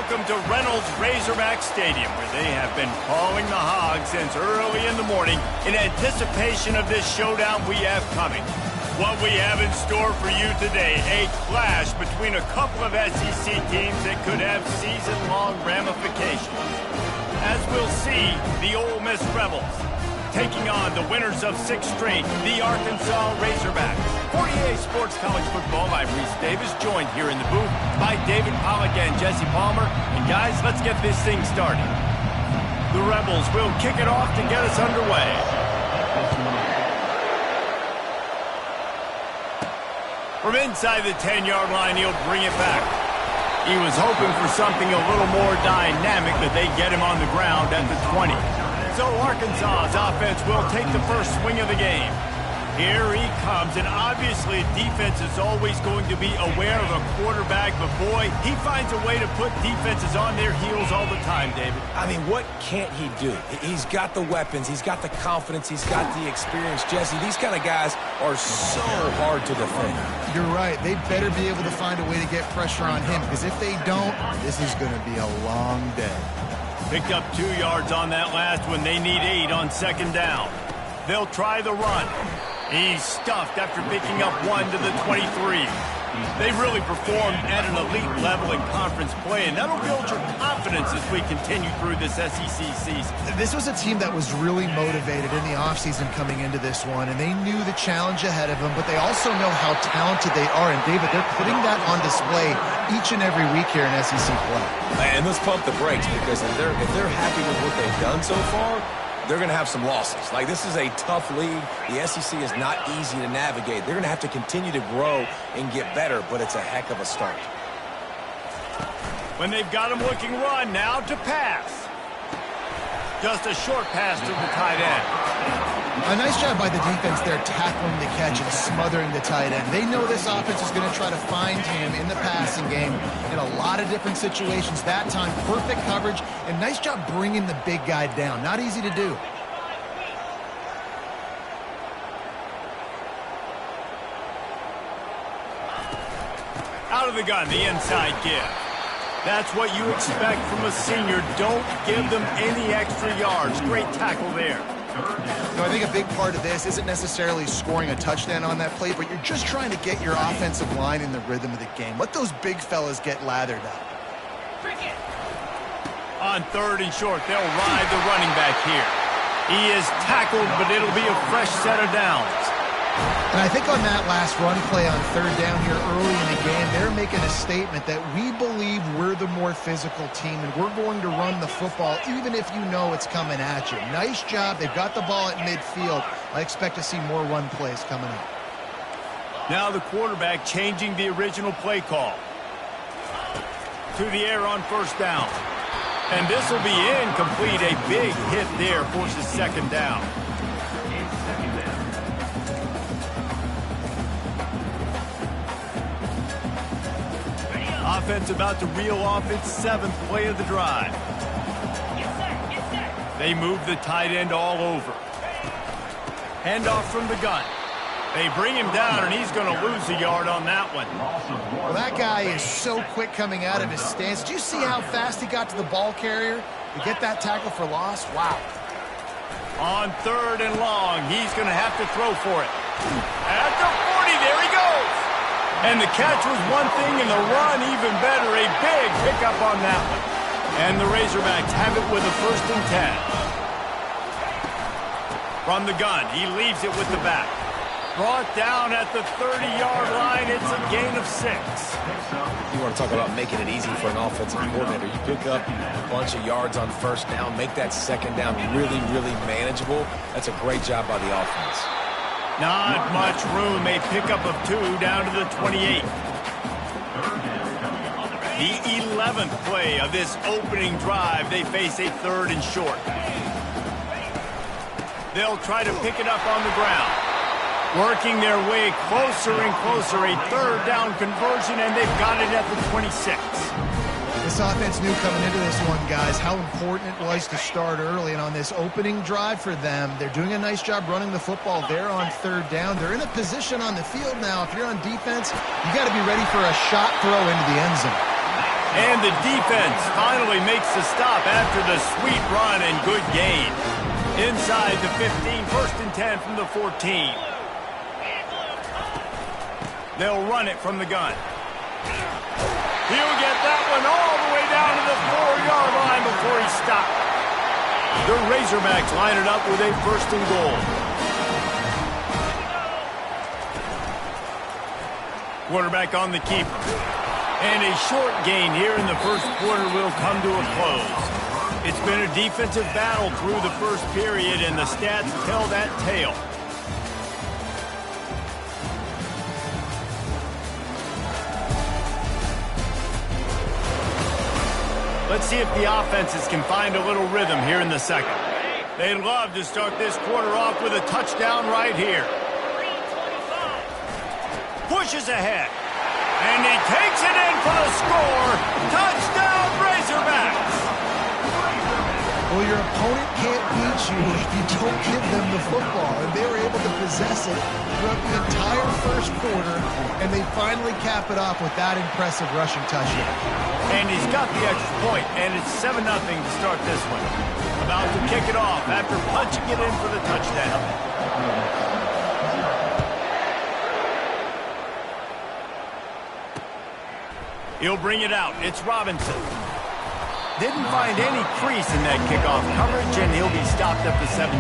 welcome to Reynolds Razorback Stadium, where they have been calling the Hogs since early in the morning in anticipation of this showdown we have coming. What we have in store for you today, a clash between a couple of SEC teams that could have season-long ramifications. As we'll see, the Ole Miss Rebels taking on the winners of 6 straight, the Arkansas Razorbacks. 48 Sports College Football by Reese Davis, joined here in the booth by David Pollack and Jesse Palmer. And guys, let's get this thing started. The Rebels will kick it off to get us underway. From inside the 10-yard line, he'll bring it back. He was hoping for something a little more dynamic, but they get him on the ground at the 20. So Arkansas's offense will take the first swing of the game. Here he comes, and obviously defense is always going to be aware of a quarterback, but boy, he finds a way to put defenses on their heels all the time, David. I mean, what can't he do? He's got the weapons, he's got the confidence, he's got the experience. Jesse, these kind of guys are so hard to defend. You're right. They better be able to find a way to get pressure on him, because if they don't, this is going to be a long day. Picked up 2 yards on that last one. They need 8 on second down. They'll try the run. He's stuffed after picking up 1 to the 23. They really performed at an elite level in conference play, and that'll build your confidence as we continue through this SEC season. This was a team that was really motivated in the offseason coming into this one, and they knew the challenge ahead of them, but they also know how talented they are. And, David, they're putting that on display each and every week here in SEC play. And let's pump the brakes, because if they're happy with what they've done so far, they're going to have some losses. Like, this is a tough league. The SEC is not easy to navigate. They're going to have to continue to grow and get better, but it's a heck of a start. When they've got him looking run, now to pass. Just a short pass to the tight end. A nice job by the defense there tackling the catch and smothering the tight end. They know this offense is going to try to find him in the passing game in a lot of different situations. That time, perfect coverage, and nice job bringing the big guy down. Not easy to do. Out of the gun, the inside give. That's what you expect from a senior. Don't give them any extra yards. Great tackle there. So I think a big part of this isn't necessarily scoring a touchdown on that play, but you're just trying to get your offensive line in the rhythm of the game. Let those big fellas get lathered up. On 3rd and short, they'll ride the running back here. He is tackled, but it'll be a fresh set of downs. And I think on that last run play on 3rd down here early in the game, they're making a statement that we believe we're the more physical team, and we're going to run the football even if you know it's coming at you. Nice job. They've got the ball at midfield. I expect to see more run plays coming up. Now the quarterback changing the original play call. To the air on 1st down. And this will be incomplete. A big hit there forces 2nd down. Offense about to reel off its 7th play of the drive. They move the tight end all over. Handoff from the gun. They bring him down, and he's going to lose a yard on that one. Well, that guy is so quick coming out of his stance. Did you see how fast he got to the ball carrier to get that tackle for loss? Wow. On 3rd and long, he's going to have to throw for it. At the 40, there he goes. And the catch was one thing, and the run even better. A big pickup on that one. And the Razorbacks have it with a 1st and 10. From the gun, he leaves it with the back. Brought down at the 30-yard line. It's a gain of 6. You want to talk about making it easy for an offensive coordinator. You pick up a bunch of yards on 1st down, make that 2nd down really, really manageable. That's a great job by the offense. Not much room. A pickup of 2 down to the 28. The 11th play of this opening drive. They face a 3rd and short. They'll try to pick it up on the ground. Working their way closer and closer. A 3rd down conversion, and they've got it at the 26. This offense knew coming into this one, guys, how important it was to start early. And on this opening drive for them, they're doing a nice job running the football. They're on 3rd down. They're in a position on the field now. If you're on defense, you got to be ready for a shot throw into the end zone. And the defense finally makes the stop after the sweet run and good gain. Inside the 15, 1st and 10 from the 14. They'll run it from the gun. He'll get that one all the way down to the 4-yard line before he's stopped. The Razorbacks line it up with a 1st and goal. Quarterback on the keeper. And a short gain here in the 1st quarter will come to a close. It's been a defensive battle through the 1st period, and the stats tell that tale. Let's see if the offenses can find a little rhythm here in the 2nd. They'd love to start this quarter off with a touchdown right here. Pushes ahead. And he takes it in for the score. Touchdown, Razorbacks! Well, your opponent can't beat you if you don't give them the football. And they were able to possess it throughout the entire 1st quarter. And they finally cap it off with that impressive rushing touchdown. And he's got the extra point, and it's 7-0 to start this one. About to kick it off after punching it in for the touchdown. He'll bring it out. It's Robinson. Didn't find any crease in that kickoff coverage, and he'll be stopped up to 17.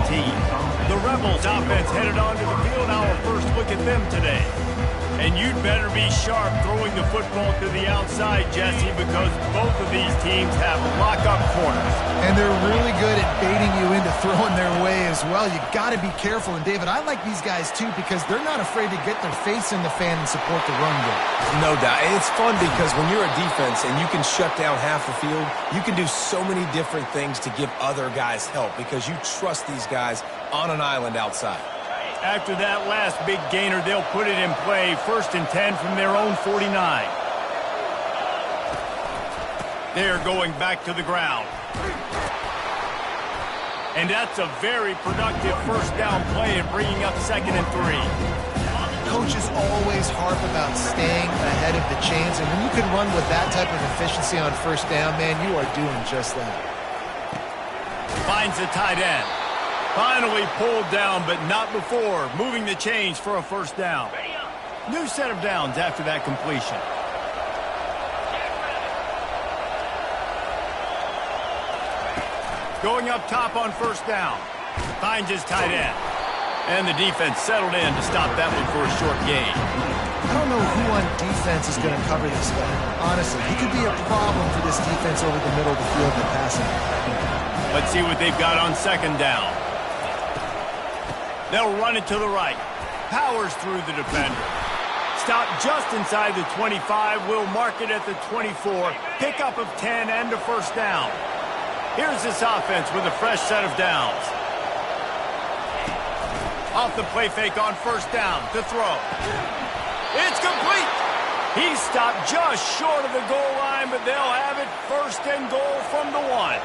The Rebels offense headed onto the field. Our first look at them today. And you'd better be sharp throwing the football to the outside, Jesse, because both of these teams have lock-up corners. And they're really good at baiting you into throwing their way as well. You got to be careful. And, David, I like these guys, too, because they're not afraid to get their face in the fan and support the run game. No doubt. And it's fun because when you're a defense and you can shut down half the field, you can do so many different things to give other guys help because you trust these guys on an island outside. After that last big gainer, they'll put it in play. 1st and 10 from their own 49. They're going back to the ground. And that's a very productive 1st down play and bringing up 2nd and 3. Coaches always harp about staying ahead of the chains, and when you can run with that type of efficiency on 1st down, man, you are doing just that. Finds the tight end. Finally pulled down, but not before. Moving the chains for a 1st down. New set of downs after that completion. Going up top on 1st down. Finds his tight end. And the defense settled in to stop that one for a short gain. I don't know who on defense is going to cover this guy. Honestly, he could be a problem for this defense over the middle of the field in the passing. Let's see what they've got on 2nd down. They'll run it to the right. Powers through the defender. Stop just inside the 25. We'll mark it at the 24. Pickup of 10 and a 1st down. Here's this offense with a fresh set of downs. Off the play fake on 1st down to throw. It's complete. He's stopped just short of the goal line, but they'll have it 1st and goal from the 1.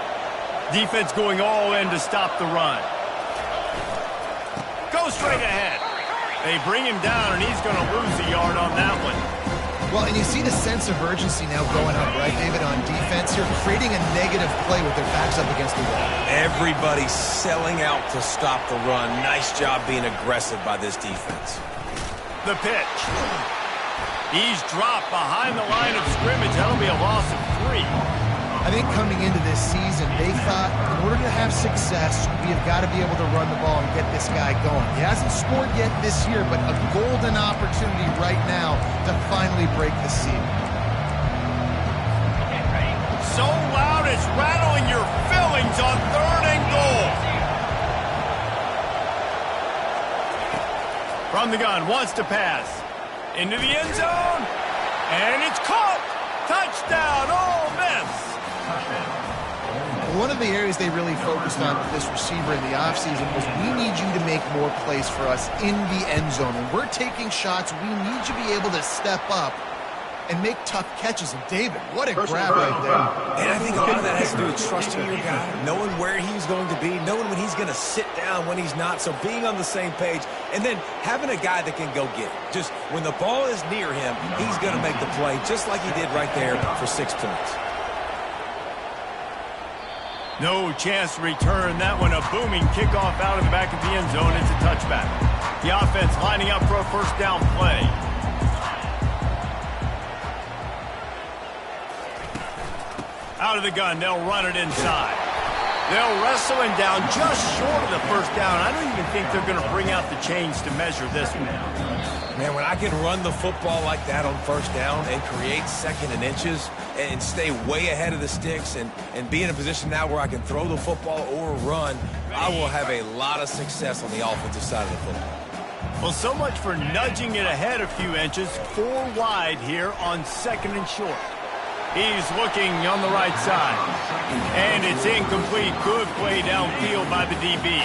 Defense going all in to stop the run. Go straight ahead. They bring him down, and he's going to lose a yard on that one. Well, and you see the sense of urgency now going up, right, David, on defense. You're creating a negative play with their backs up against the wall. Everybody's selling out to stop the run. Nice job being aggressive by this defense. The pitch. He's dropped behind the line of scrimmage. That'll be a loss of 3. I think coming into this season, they thought in order to have success, we have got to be able to run the ball and get this guy going. He hasn't scored yet this year, but a golden opportunity right now to finally break the seal. So loud it's rattling your fillings on 3rd and goal. From the gun, wants to pass. Into the end zone. And it's caught. Touchdown, Ole Miss. One of the areas they really focused on with this receiver in the offseason was we need you to make more plays for us in the end zone. When we're taking shots, we need you to be able to step up and make tough catches. And David, what a grab right there. And I think a lot of that has to do with trusting your guy, knowing where he's going to be, knowing when he's going to sit down, when he's not. So being on the same page, and then having a guy that can go get it. Just when the ball is near him, he's going to make the play, just like he did right there for 6 points. No chance to return that one. A booming kickoff out of the back of the end zone. It's a touchback. The offense lining up for a first down play. Out of the gun, they'll run it inside. They'll wrestle him down just short of the first down. I don't even think they're going to bring out the chains to measure this one. Man, when I can run the football like that on first down and create second and inches and stay way ahead of the sticks and be in a position now where I can throw the football or run, I will have a lot of success on the offensive side of the football. Well, so much for nudging it ahead a few inches. 4 wide here on second and short. He's looking on the right side. And it's incomplete. Good play downfield by the DB.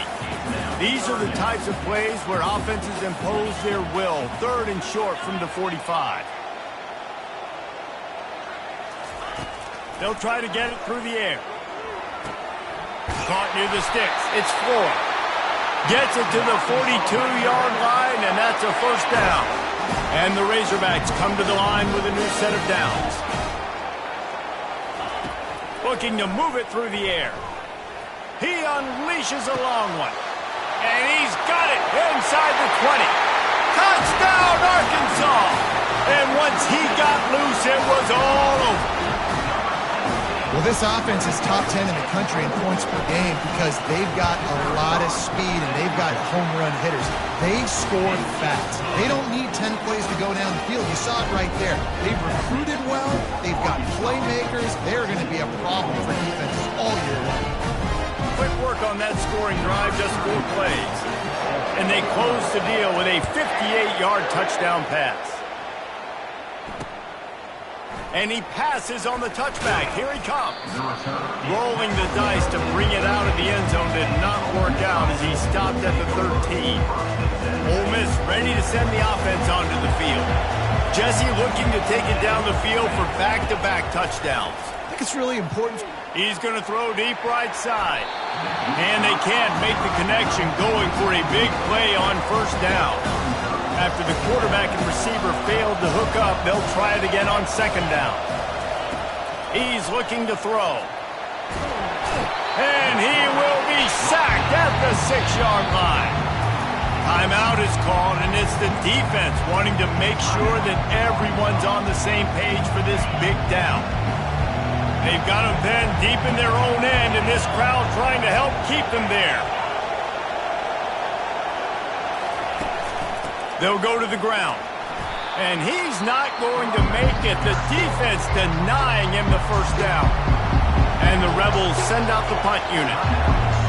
These are the types of plays where offenses impose their will. Third and short from the 45. They'll try to get it through the air. Caught near the sticks. It's Floyd. Gets it to the 42-yard line, and that's a first down. And the Razorbacks come to the line with a new set of downs. Looking to move it through the air. He unleashes a long one. And he's got it inside the 20. Touchdown, Arkansas! And once he got loose, it was all over. Well, this offense is top 10 in the country in points per game because they've got a lot of speed and they've got home run hitters. They score fast. They don't need 10 plays to go down the field. You saw it right there. They've recruited well. They've got playmakers. They're going to be a problem for defenses all year long. Quick work on that scoring drive, just 4 plays. And they close the deal with a 58-yard touchdown pass. And he passes on the touchback. Here he comes. Rolling the dice to bring it out of the end zone did not work out as he stopped at the 13. Ole Miss ready to send the offense onto the field. Jesse looking to take it down the field for back-to-back touchdowns. I think it's really important. He's going to throw deep right side. And they can't make the connection, going for a big play on first down. After the quarterback and receiver failed to hook up, they'll try it again on second down. He's looking to throw. And he will be sacked at the 6-yard line. Timeout is called, and it's the defense wanting to make sure that everyone's on the same page for this big down. They've got them then deep in their own end, and this crowd trying to help keep them there. They'll go to the ground. And he's not going to make it. The defense denying him the first down. And the Rebels send out the punt unit.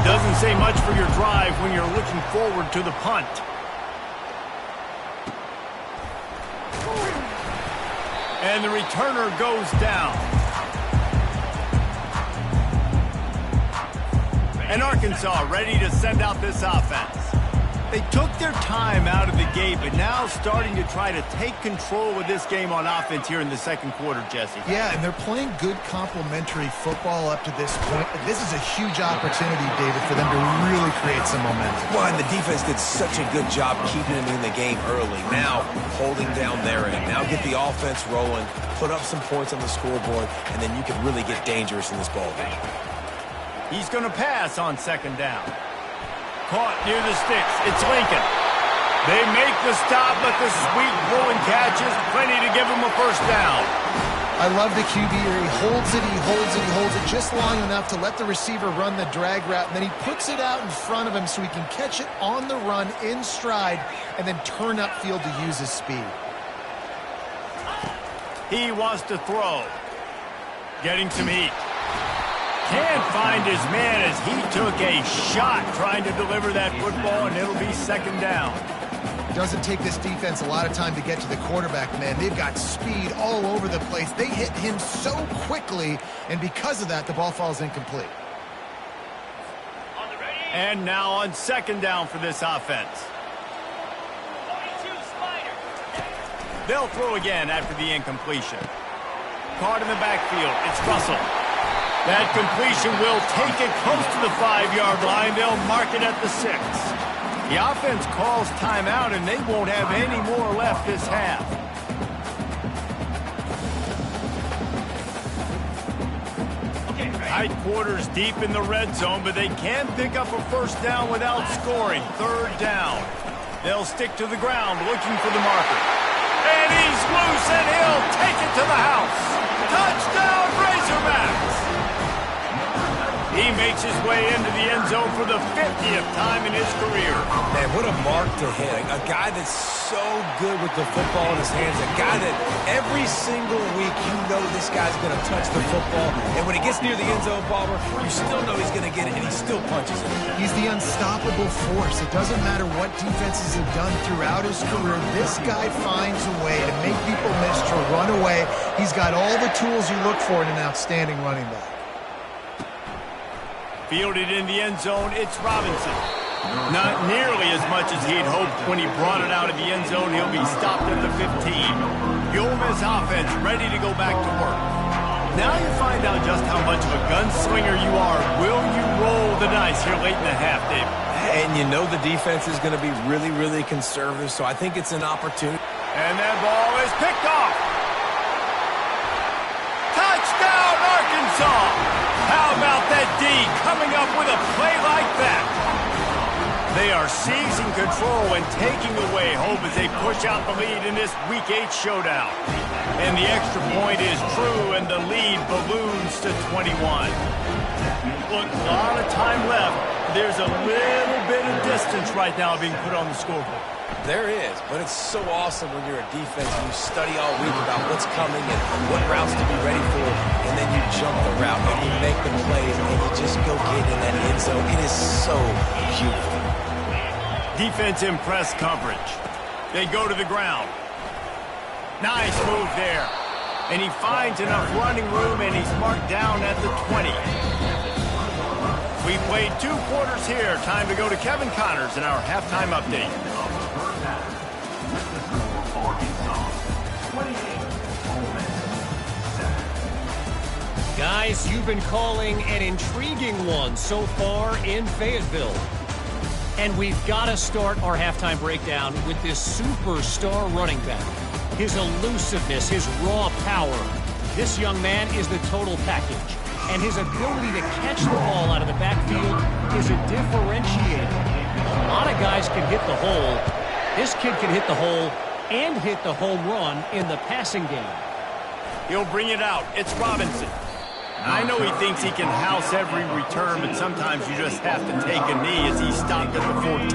Doesn't say much for your drive when you're looking forward to the punt. And the returner goes down. And Arkansas ready to send out this offense. They took their time out of the gate, but now starting to try to take control of this game on offense here in the second quarter, Jesse. Yeah, and they're playing good complementary football up to this point. This is a huge opportunity, David, for them to really create some momentum. Well, and the defense did such a good job keeping them in the game early. Now, holding down their end. Now get the offense rolling, put up some points on the scoreboard, and then you can really get dangerous in this ball game. He's going to pass on second down. Caught near the sticks. It's Lincoln. They make the stop, but the sweet throw and catch is plenty to give him a first down. I love the QB here. He holds it, he holds it, he holds it just long enough to let the receiver run the drag route, and then he puts it out in front of him so he can catch it on the run in stride and then turn upfield to use his speed. He wants to throw. Getting some heat. Can't find his man as he took a shot trying to deliver that football, and it'll be second down. Doesn't take this defense a lot of time to get to the quarterback, man. They've got speed all over the place. They hit him so quickly, and because of that, the ball falls incomplete. And now on second down for this offense. They'll throw again after the incompletion. Caught in the backfield. It's Russell. That completion will take it close to the 5-yard line. They'll mark it at the 6. The offense calls timeout, and they won't have any more left this half. Tight quarters deep in the red zone, but they can pick up a first down without scoring. 3rd down. They'll stick to the ground looking for the marker. And he's loose, and he'll take it to the house. Touchdown, Razorbacks! He makes his way into the end zone for the 50th time in his career. Man, what a mark to hit. A guy that's so good with the football in his hands. A guy that every single week you know this guy's going to touch the football. And when he gets near the end zone, Palmer, you still know he's going to get it, and he still punches it. He's the unstoppable force. It doesn't matter what defenses have done throughout his career. This guy finds a way to make people miss, to run away. He's got all the tools you look for in an outstanding running back. Fielded in the end zone, it's Robinson. Not nearly as much as he'd hoped when he brought it out of the end zone. He'll be stopped at the 15. The Ole Miss offense ready to go back to work. Now you find out just how much of a gunslinger you are. Will you roll the dice here late in the half, David? And you know the defense is going to be really, really conservative, so I think it's an opportunity. And that ball is picked off. Touchdown, Arkansas! How about that D coming up with a play like that? They are seizing control and taking away hope as they push out the lead in this Week 8 showdown. And the extra point is true, and the lead balloons to 21. Look, a lot of time left. There's a little bit of distance right now being put on the scoreboard. There is, but it's so awesome when you're a defense and you study all week about what's coming and what routes to be ready for, and then you jump the route and you make the plays and you just go get in that end zone. It is so beautiful. Defense in press coverage. They go to the ground. Nice move there. And he finds enough running room, and he's marked down at the 20. We played 2 quarters here. Time to go to Kevin Connors in our halftime update. Guys, you've been calling an intriguing one so far in Fayetteville. And we've got to start our halftime breakdown with this superstar running back. His elusiveness, his raw power. This young man is the total package. And his ability to catch the ball out of the backfield is a differentiator. A lot of guys can hit the hole. This kid can hit the hole and hit the home run in the passing game. He'll bring it out. It's Robinson. I know he thinks he can house every return, but sometimes you just have to take a knee as he stopped at the 14.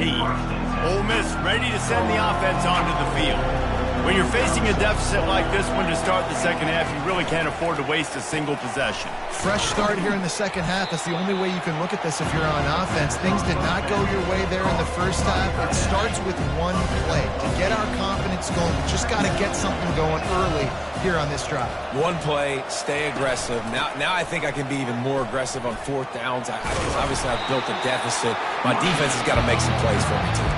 Ole Miss ready to send the offense onto the field. When you're facing a deficit like this one to start the second half, you really can't afford to waste a single possession. Fresh start here in the second half. That's the only way you can look at this if you're on offense. Things did not go your way there in the first half. It starts with one play. To get our confidence going, we just got to get something going early here on this drive. One play, stay aggressive. Now I think I can be even more aggressive on 4th downs. Because obviously I've built a deficit. My defense has got to make some plays for me too.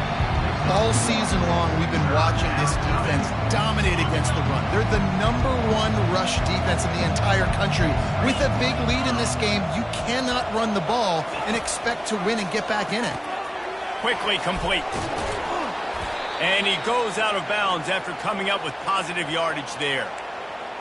All season long, we've been watching this defense dominate against the run. They're the #1 rush defense in the entire country. With a big lead in this game, you cannot run the ball and expect to win and get back in it. Quickly complete. And he goes out of bounds after coming up with positive yardage there.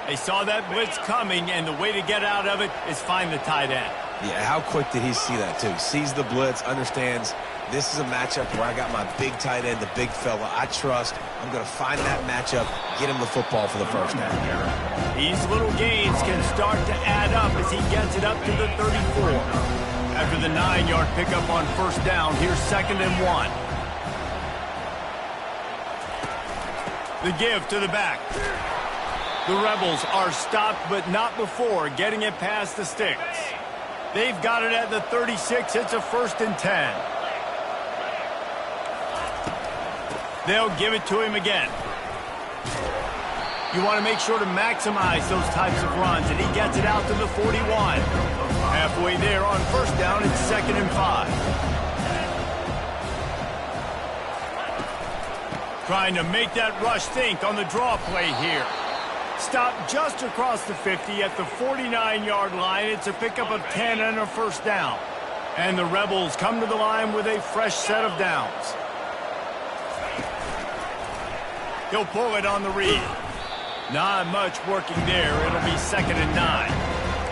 They saw that blitz coming, and the way to get out of it is find the tight end. Yeah, how quick did he see that too? Sees the blitz, understands this is a matchup where I got my big tight end, the big fella I trust. I'm going to find that matchup, get him the football for the first down. These little gains can start to add up as he gets it up to the 34. After the 9-yard pickup on first down, here's 2nd and 1. The give to the back. The Rebels are stopped, but not before getting it past the sticks. They've got it at the 36. It's a 1st and 10. They'll give it to him again. You want to make sure to maximize those types of runs, and he gets it out to the 41. Halfway there on first down, it's 2nd and 5. Trying to make that rush think on the draw play here. Stop just across the 50 at the 49-yard line. It's a pickup of 10 and a first down. And the Rebels come to the line with a fresh set of downs. He'll pull it on the read. Not much working there. It'll be 2nd and 9.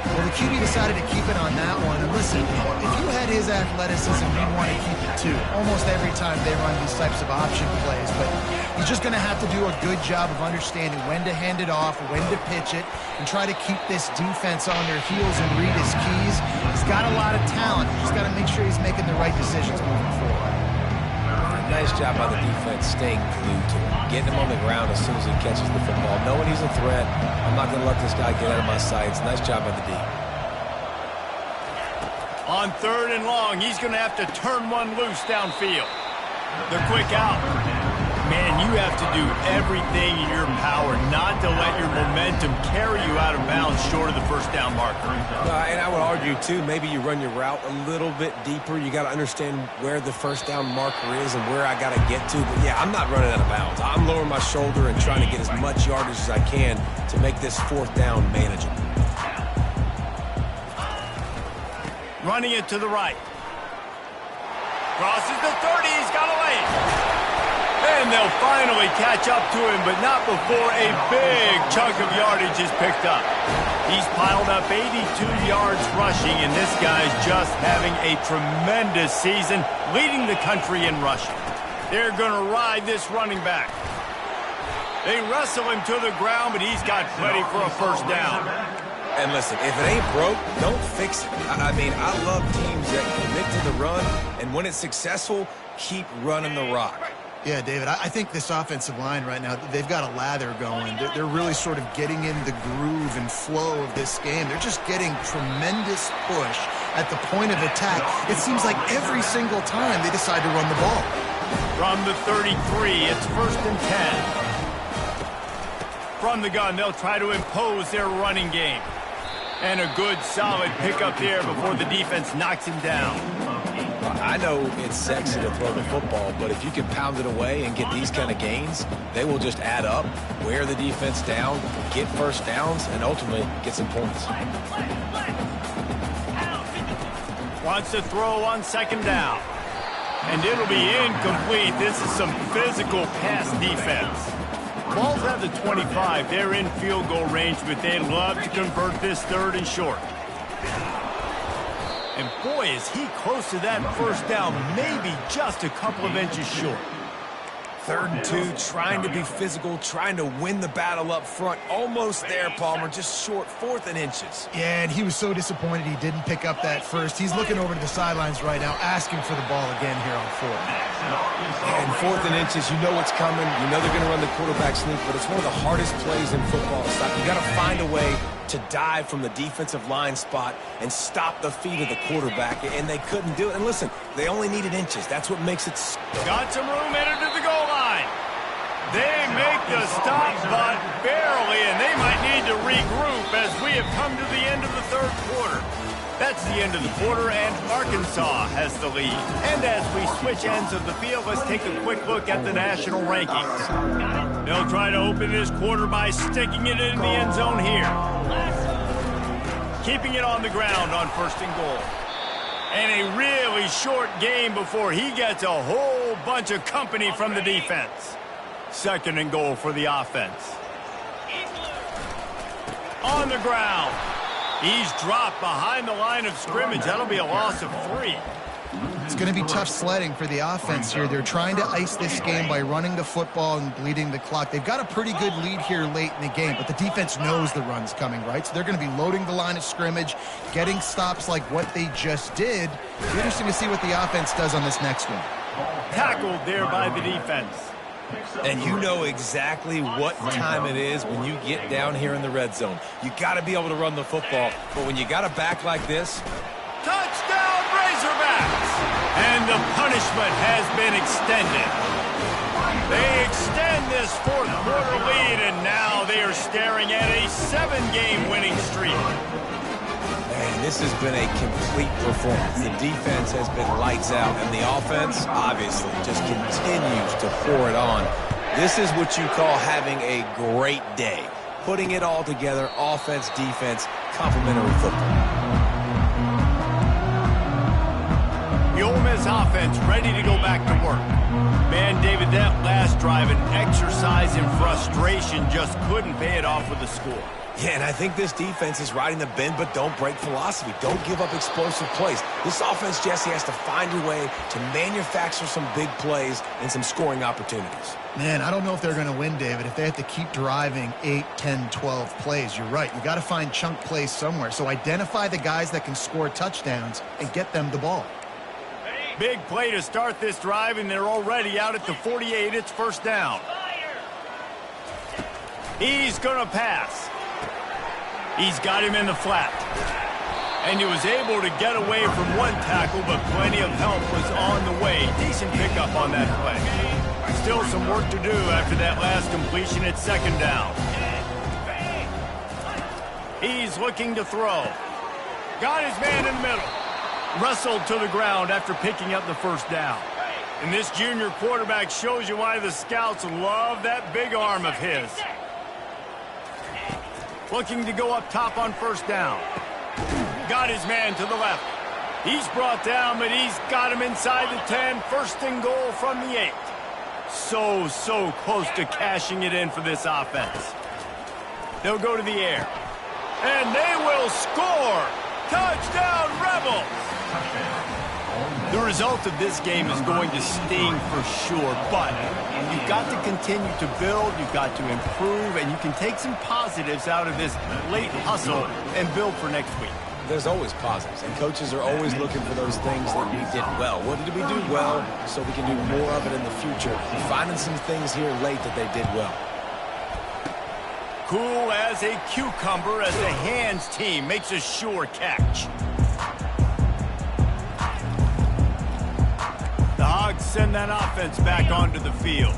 Well, the QB decided to keep it on that one. And listen, if you had his athleticism, you'd want to keep it too. Almost every time they run these types of option plays. But he's just going to have to do a good job of understanding when to hand it off, when to pitch it, and try to keep this defense on their heels and read his keys. He's got a lot of talent. He's got to make sure he's making the right decisions moving forward. Nice job by the defense staying glued to him, getting him on the ground as soon as he catches the football, knowing he's a threat. I'm not going to let this guy get out of my sights. Nice job by the D. On 3rd and long, he's going to have to turn one loose downfield. The quick out. Man, you have to do everything in your power not to let your momentum carry you out of bounds short of the first down marker. And I would argue, too, maybe you run your route a little bit deeper. You got to understand where the first down marker is and where I got to get to. But, yeah, I'm not running out of bounds. I'm lowering my shoulder and trying to get as much yardage as I can to make this 4th down manageable. Running it to the right. Crosses the 30. He's got away. And they'll finally catch up to him, but not before a big chunk of yardage is picked up. He's piled up 82 yards rushing, and this guy's just having a tremendous season, leading the country in rushing. They're going to ride this running back. They wrestle him to the ground, but he's got plenty for a first down. And listen, if it ain't broke, don't fix it. I mean, I love teams that commit to the run, and when it's successful, keep running the rock. Yeah, David, I think this offensive line right now, they've got a lather going. They're really sort of getting in the groove and flow of this game. They're just getting tremendous push at the point of attack. It seems like every single time they decide to run the ball. From the 33, it's 1st and 10. From the gun, they'll try to impose their running game. And a good, solid pickup there before the defense knocks him down. I know it's sexy to throw the football, but if you can pound it away and get these kind of gains, they will just add up, wear the defense down, get first downs, and ultimately get some points. Wants to throw on 2nd down. And it'll be incomplete. This is some physical pass defense. Ball's at the 25. They're in field goal range, but they'd love to convert this 3rd and short. And boy, is he close to that first down, maybe just a couple of inches short. 3rd and 2, trying to be physical, trying to win the battle up front. Almost there, Palmer, just short, 4th and inches. Yeah, and he was so disappointed he didn't pick up that first. He's looking over to the sidelines right now, asking for the ball again here on 4th. And 4th and inches, you know what's coming. You know they're going to run the quarterback sneak, but it's one of the hardest plays in football to stop. You got to find a way to dive from the defensive line spot and stop the feet of the quarterback, and they couldn't do it. And listen, they only needed inches. That's what makes it. Got some room headed to the goal line. They make the stop, but barely, and they might need to regroup as we have come to the end of the 3rd quarter. That's the end of the quarter, and Arkansas has the lead. And as we switch ends of the field, let's take a quick look at the national rankings. They'll try to open this quarter by sticking it in the end zone here. Keeping it on the ground on 1st and goal. And a really short game before he gets a whole bunch of company from the defense. 2nd and goal for the offense. On the ground. He's dropped behind the line of scrimmage. That'll be a loss of 3. It's going to be tough sledding for the offense here. They're trying to ice this game by running the football and bleeding the clock. They've got a pretty good lead here late in the game, but the defense knows the run's coming, right? So they're going to be loading the line of scrimmage, getting stops like what they just did. It'll be interesting to see what the offense does on this next one. Tackled there by the defense. And you know exactly what time it is when you get down here in the red zone. You got to be able to run the football, but when you got a back like this. Touchdown, Razorbacks! And the punishment has been extended. They extend this 4th quarter lead, and now they are staring at a 7-game winning streak. Man, this has been a complete performance. The defense has been lights out, and the offense, obviously, just continues to pour it on. This is what you call having a great day. Putting it all together, offense, defense, complimentary football. The Ole Miss offense ready to go back to work. Man, David, that last drive, an exercise in frustration, just couldn't pay it off with a score. Yeah, and I think this defense is riding the bend but don't break philosophy. Don't give up explosive plays. This offense, Jesse, has to find a way to manufacture some big plays and some scoring opportunities. Man, I don't know if they're going to win, David, if they have to keep driving 8, 10, 12 plays. You're right. You got to find chunk plays somewhere. So identify the guys that can score touchdowns and get them the ball. Big play to start this drive, and they're already out at the 48. It's first down. He's going to pass. He's got him in the flat. And he was able to get away from one tackle, but plenty of help was on the way. Decent pickup on that play. Still some work to do after that last completion at second down. He's looking to throw. Got his man in the middle. Wrestled to the ground after picking up the first down. And this junior quarterback shows you why the scouts love that big arm of his. Looking to go up top on first down. Got his man to the left. He's brought down, but he's got him inside the 10. First and goal from the 8. So close to cashing it in for this offense. They'll go to the air. And they will score! Touchdown, Rebels! The result of this game is going to sting for sure, but you've got to continue to build, you've got to improve, and you can take some positives out of this late hustle and build for next week. There's always positives, and coaches are always looking for those things that we did well. What did we do well so we can do more of it in the future? Finding some things here late that they did well. Cool as a cucumber as the hands team makes a sure catch. The Hogs send that offense back onto the field.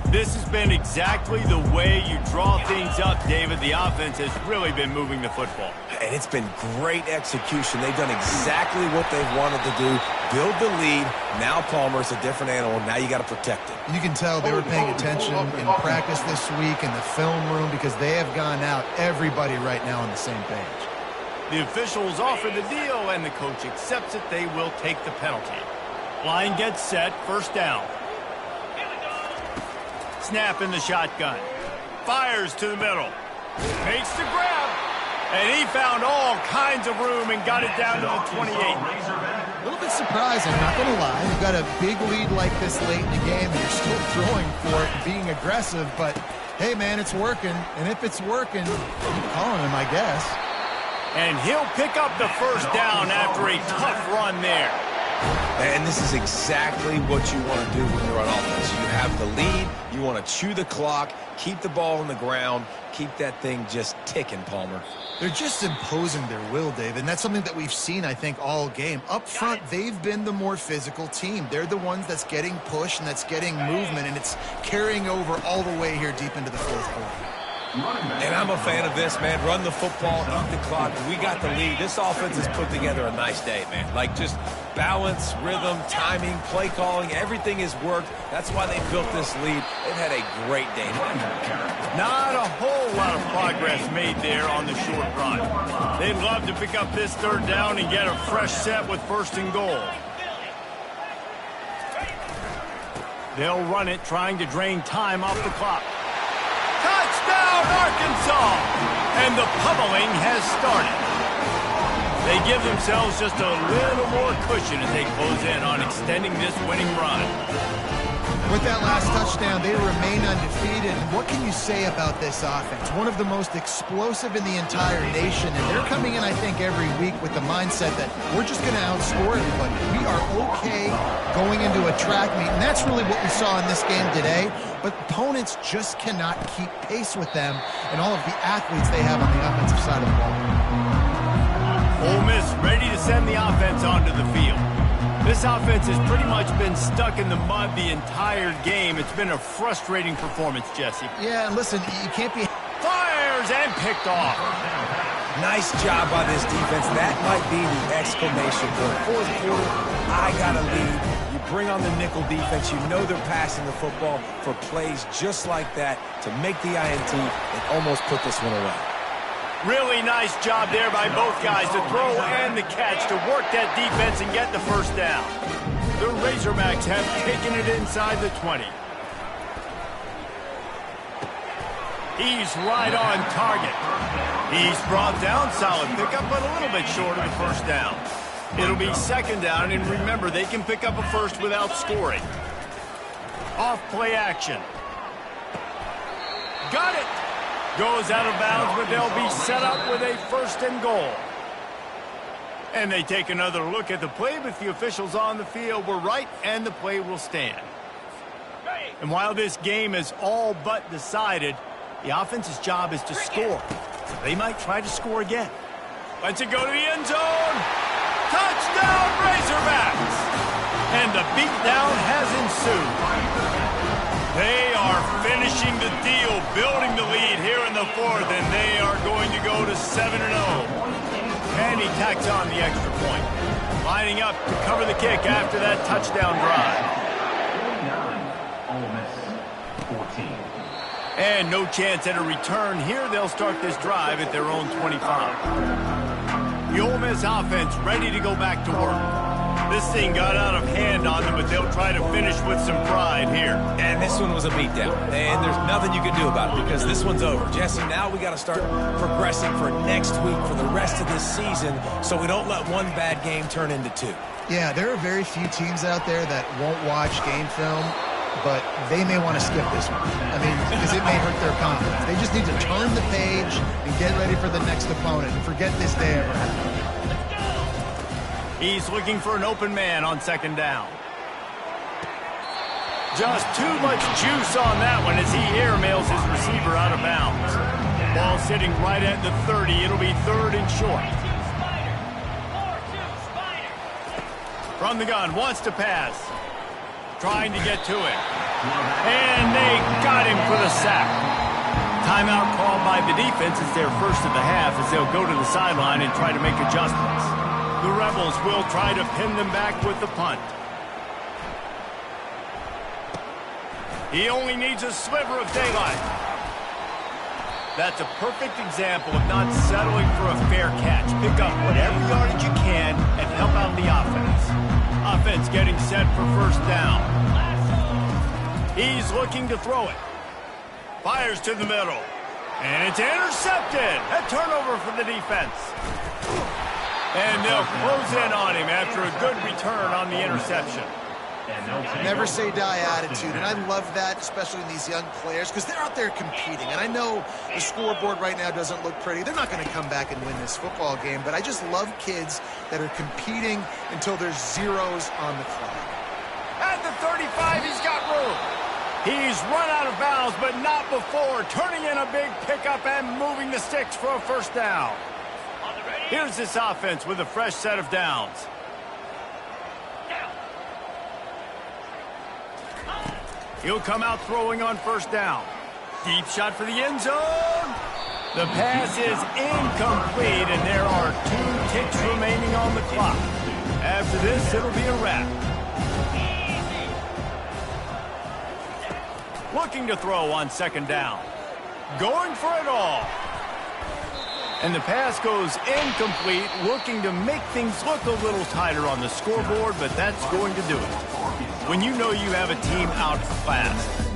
This has been exactly the way you draw things up, David. The offense has really been moving the football. And it's been great execution. They've done exactly what they've wanted to do. Build the lead. Now Palmer's a different animal. Now you got to protect it. You can tell they were paying attention in practice this week in the film room because they have gone out, everybody right now on the same page. The officials offer the deal, and the coach accepts it. They will take the penalty. Line gets set. First down. Snap in the shotgun. Fires to the middle. Makes the grab. And he found all kinds of room and got it down to the 28. A little bit surprising, not going to lie. You've got a big lead like this late in the game, and you're still throwing for it and being aggressive. But, hey, man, it's working. And if it's working, keep calling him, I guess. And he'll pick up the first down after a tough run there. And this is exactly what you want to do when you're on offense. You have the lead. You want to chew the clock, keep the ball on the ground, keep that thing just ticking, Palmer. They're just imposing their will, David, and that's something that we've seen, I think, all game. Up front, they've been the more physical team. They're the ones that's getting pushed and that's getting movement, and it's carrying over all the way here deep into the fourth quarter. And I'm a fan of this, man. Run the football, eat the clock. We got the lead. This offense has put together a nice day, man. Like just balance, rhythm, timing, play calling, everything has worked. That's why they built this lead. They've had a great day today. Not a whole lot of progress made there on the short run. They'd love to pick up this third down and get a fresh set with first and goal. They'll run it, trying to drain time off the clock. Touchdown, Arkansas! And the pummeling has started. They give themselves just a little more cushion as they close in on extending this winning run. With that last touchdown, they remain undefeated. What can you say about this offense? One of the most explosive in the entire nation, and they're coming in, I think, every week with the mindset that we're just going to outscore everybody. We are okay going into a track meet, and that's really what we saw in this game today. But opponents just cannot keep pace with them and all of the athletes they have on the offensive side of the ball. Ole Miss ready to send the offense onto the field. This offense has pretty much been stuck in the mud the entire game. It's been a frustrating performance, Jesse. Yeah, and listen, you can't be... Fires and picked off. Nice job by this defense. That might be the exclamation point. Fourth quarter, I got a lead. You bring on the nickel defense. You know they're passing the football for plays just like that to make the INT and almost put this one away. Really nice job there by both guys to throw and the catch to work that defense and get the first down. The Razorbacks have taken it inside the 20. He's right on target. He's brought down, solid pickup, but a little bit short of the first down. It'll be second down, and remember, they can pick up a first without scoring. Off play action. Got it. Goes out of bounds, but they'll be set up with a first and goal. And they take another look at the play, but the officials on the field were right, and the play will stand. And while this game is all but decided, the offense's job is to score. So they might try to score again. Let's it go to the end zone. Touchdown, Razorbacks! And the beatdown has ensued. They are finishing the deal, building the lead here in the fourth, and they are going to go to 7-0. And he tacks on the extra point, lining up to cover the kick after that touchdown drive. 14. And no chance at a return here. They'll start this drive at their own 25. The Ole Miss offense ready to go back to work. This thing got out of hand on them, but they'll try to finish with some pride here. And this one was a beatdown, and there's nothing you can do about it because this one's over. Jesse, now we got to start progressing for next week for the rest of this season so we don't let one bad game turn into two. Yeah, there are very few teams out there that won't watch game film, but they may want to skip this one. I mean, because it may hurt their confidence. They just need to turn the page and get ready for the next opponent and forget this day ever happened. He's looking for an open man on second down. Just too much juice on that one as he airmails his receiver out of bounds. Ball sitting right at the 30. It'll be third and short. From the gun, wants to pass. Trying to get to it. And they got him for the sack. Timeout called by the defense is their first of the half as they'll go to the sideline and try to make adjustments. The Rebels will try to pin them back with the punt. He only needs a sliver of daylight. That's a perfect example of not settling for a fair catch. Pick up whatever yardage you can and help out the offense. Offense getting set for first down. He's looking to throw it. Fires to the middle. And it's intercepted. A turnover for the defense. And they'll close in on him after a good return on the interception. Never say die attitude, and I love that, especially in these young players, because they're out there competing. And I know the scoreboard right now doesn't look pretty. They're not going to come back and win this football game, but I just love kids that are competing until there's zeros on the clock. At the 35, he's got room. He's run out of bounds, but not before turning in a big pickup and moving the sticks for a first down. Here's this offense with a fresh set of downs. He'll come out throwing on first down. Deep shot for the end zone. The pass is incomplete, and there are 2 ticks remaining on the clock. After this, it'll be a wrap. Looking to throw on second down. Going for it all. And the pass goes incomplete, looking to make things look a little tighter on the scoreboard, but that's going to do it. When you know you have a team outclassed,